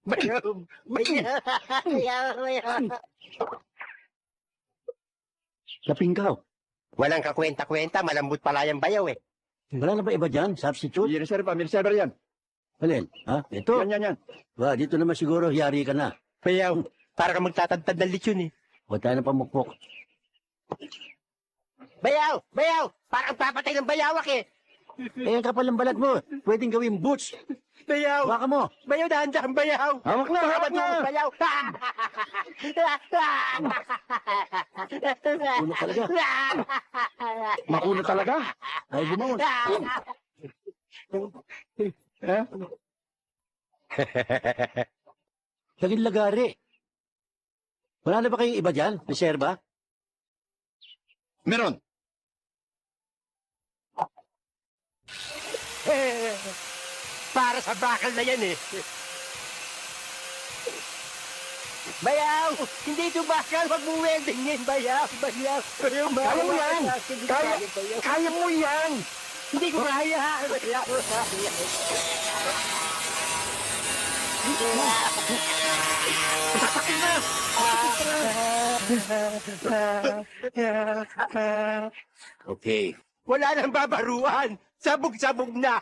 Bayaw! Bayaw! Lapinggaw. Walang kakwenta-kwenta, malambot pala yung bayaw eh. Wala na ba iba dyan? Substitute? May reserver yan. Alin? Ha? Ito? Yan. Ba, dito naman siguro, yari ka na. Bayaw, para ka magtatadtad ng lechon eh. Huwag tayo na pamukpok. Bayaw! Bayaw! Parang papatay ng bayawak eh. Eh, ang kapal ng balat mo. Pwedeng gawing boots. Bayaw! Baka mo. Bayaw, dahan-dahan bayaw! Hawak na, hawak na. Bayaw! Ulo talaga. Makulo talaga. Ay, bumangon. Eh? Laging lagari. Wala na ba kayong iba dyan? Reserva? Meron. Para sa bakal na yan eh. Bayaw! Hindi ito bakal, wag mo weldingin, bayaw! Bayaw! Bayaw! Kaya mo yan! Kaya mo yan! Hindi ko kaya! Bayaw! Okay. Wala nang babaruan! Sabog-sabog na!